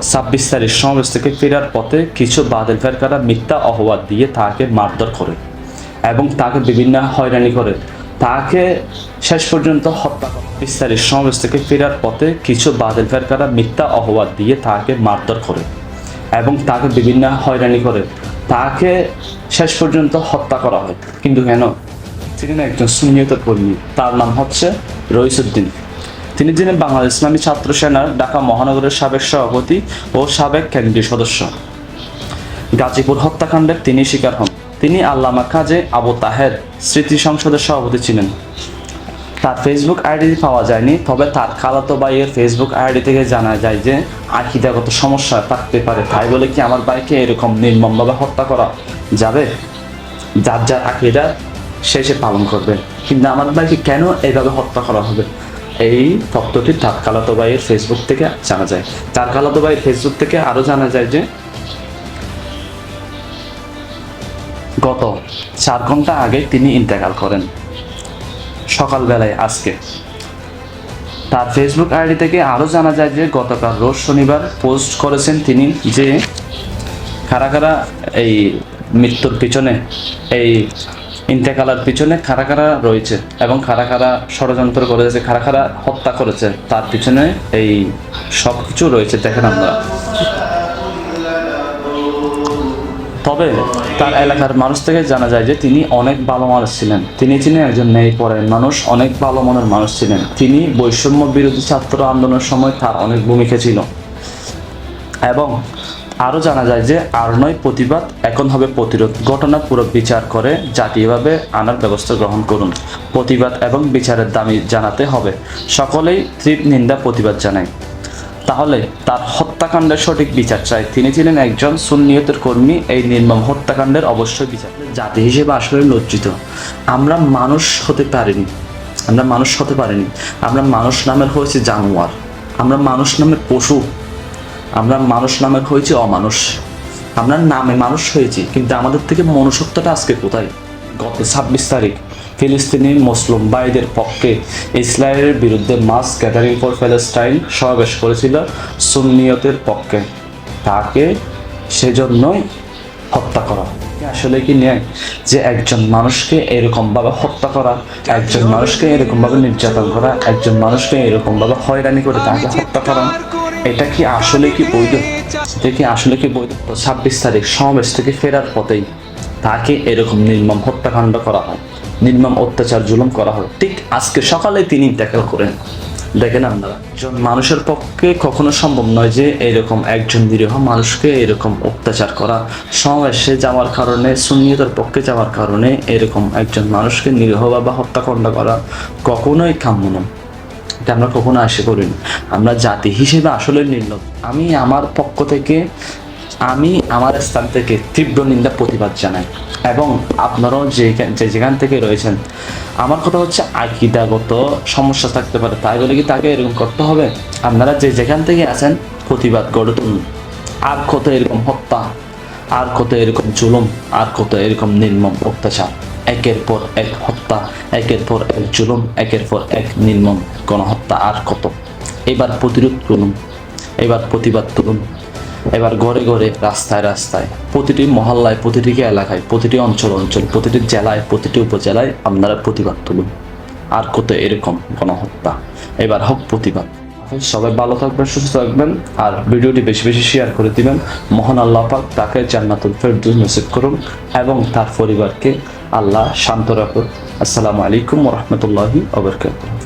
26 তারিখ সমাবেশ থেকে ফেরার পথে কিছু বাতিল ফেরকারা মিথ্যা অপবাদ দিয়ে তাকে মারধর করে এবং তাকে বিভিন্ন হয়রানি করে, তাকে শেষ পর্যন্ত হত্যা করে। 26 তারিখ সমাবেশ থেকে ফেরার পথে কিছু বাতিল ফেরকারা মিথ্যা অপবাদ দিয়ে তাকে মারধর করে এবং তাকে বিভিন্ন হয়রানি করে, তাকে শেষ পর্যন্ত হত্যা করা হয়। কিন্তু কেন? তিনি একজন সুন্নিয়তের কর্মী, তার নাম হচ্ছে রইসুদ্দিন। তিনি ছিলেন বাংলাদেশ ইসলামী ছাত্র সেনার ঢাকা মহানগরের সাবেক সভাপতি ও সাবেক কেন্দ্রীয় সদস্য। গাজীপুর হত্যাকাণ্ডের তিনি শিকার হন। তিনি আল্লামা কাজী আবু তাহের স্মৃতি সংসদের সভাপতি ছিলেন। তার ফেসবুক আইডি পাওয়া যায়নি, তবে তার খালাতো ভাইয়ের ফেসবুক আইডি থেকে জানা যায় যে আকিদাগত সমস্যা থাকতে পারে। তাই বলে কি আমার ভাইকে এরকম নির্মমভাবে হত্যা করা যাবে? যার যার আকিদা শেষে পালন করবে, কিন্তু আমার ভাইকে কেন এইভাবে হত্যা করা হবে? এই তথ্যটি তার খালাতো ভাইয়ের ফেসবুক থেকে জানা যায়। তার খালাতো ভাইয়ের ফেসবুক থেকে আরও জানা যায় যে গত 4 ঘন্টা আগে তিনি ইন্তেকাল করেন, সকালবেলায় আজকে। তার ফেসবুক আইডি থেকে আরও জানা যায় যে গতকাল রোজ শনিবার পোস্ট করেছেন তিনি যে কারা কারা এই মৃত্যুর পিছনে, এই ইন্তেকালের পিছনে কারা কারা রয়েছে এবং কারা কারা ষড়যন্ত্র করেছে, কারা কারা হত্যা করেছে, তার পিছনে এই সব কিছু রয়েছে। দেখেন আমরা। তবে তার এলাকার মানুষ থেকে জানা যায় যে তিনি অনেক ভালো মানুষ ছিলেন। তিনি ছিলেন একজন ন্যায়পরায়ণ মানুষ, অনেক ভালো মনের মানুষ ছিলেন। তিনি বৈষম্য বিরোধী ছাত্র আন্দোলনের সময় তার অনেক ভূমিকা ছিল। এবং আরও জানা যায় যে আর নয় প্রতিবাদ, এখন হবে প্রতিরোধ। ঘটনা পুরো বিচার করে জাতীয়ভাবে আনার ব্যবস্থা গ্রহণ করুন। প্রতিবাদ এবং বিচারের দাবি জানাতে হবে। সকলেই তীব্র নিন্দা প্রতিবাদ জানায়। তাহলে তার হত্যাকাণ্ডের সঠিক বিচার চাই। তিনি ছিলেন একজন সুন্নিয়তের কর্মী। এই নির্মম হত্যাকাণ্ডের অবশ্যই বিচার। জাতি হিসেবে আসলে লজ্জিত। আমরা মানুষ হতে পারিনি, আমরা মানুষ হতে পারিনি। আমরা মানুষ নামের হয়েছে জানোয়ার, আমরা মানুষ নামের পশু, আমরা মানুষ নামের হয়েছি অমানুষ। আমরা নামে মানুষ হয়েছি, কিন্তু আমাদের থেকে মনুষ্যত্বটা আজকে কোথায়? গত 26 তারিখ ফিলিস্তিনি মুসলিম ভাইদের পক্ষে ইসরায়েলের বিরুদ্ধে মাস গ্যাদারিং ফর প্যালেস্টাইন সমাবেশ করেছিল সুন্নিয়তের পক্ষে। তাকে সেজন্যই হত্যা করা। আসলে কি ন্যায় যে একজন মানুষকে এরকমভাবে হত্যা করা, একজন মানুষকে এরকমভাবে নির্যাতন করা, একজন মানুষকে এরকমভাবে হয়রানি করে তাকে হত্যা করা? এটা কি আসলে কি বৈধ? এটা কি আসলে কি বৈধ? 26 তারিখ সমাবেশ থেকে ফেরার পথেই তাকে এরকম নির্মম হত্যাকাণ্ড করা হয়, নির্মম অত্যাচার জুলুম করা হয়। ঠিক আজকে সকালে তিনি ইন্তেকাল করেন। দেখেন আপনারা, একজন মানুষের পক্ষে কখনো সম্ভব নয় যে এরকম একজন নিরীহ মানুষকে এরকম অত্যাচার করা। সমাবেশে যাওয়ার কারণে, সুন্নিয়তের পক্ষে যাওয়ার কারণে এরকম একজন মানুষকে নিরীহভাবে হত্যাকাণ্ড করা কখনোই কাম্য নয়। এটা আমরা কখনো আশা করিনি। আমরা জাতি হিসেবে আসলে নির্লজ্জ। আমি আমার পক্ষ থেকে, আমি আমার স্থান থেকে তীব্র নিন্দা প্রতিবাদ জানাই। এবং আপনারাও যেখান থেকে রয়েছেন, আমার কথা হচ্ছে আকিদাগত সমস্যা থাকতে পারে, তাই বলে কি তাকে এরকম করতে হবে? আপনারা যেখান থেকে আছেন প্রতিবাদ গড়ে তুলুন। আর কত এরকম হত্যা, আর কত এরকম জুলুম, আর কত এরকম নির্মম অত্যাচার, একের পর এক হত্যা, একের পর এক জুলুম, একের পর এক নির্মম গণহত্যা, আর কত? এবার প্রতিরোধ করুন, এবার প্রতিবাদ তুলুন। এবার ঘরে ঘরে, রাস্তায় রাস্তায়, প্রতিটি মহল্লায়, প্রতিটি এলাকায়, প্রতিটি অঞ্চল, প্রতিটি জেলায়, প্রতিটি উপজেলায় আপনারা প্রতিবাদ তুলুন। আর কত এরকম গণহত্যা? এবার হোক প্রতিবাদ। সবাই ভালো থাকবেন, সুস্থ থাকবেন, আর ভিডিওটি বেশি বেশি শেয়ার করে দিবেন। মহান আল্লাহ পাক তাকে জান্নাতুল ফেরদৌস নসিব করুন এবং তার পরিবারকে আল্লাহ শান্ত রাখুন। আসসালামু আলাইকুম ওয়া রাহমাতুল্লাহি ওয়া বারাকাতুহু।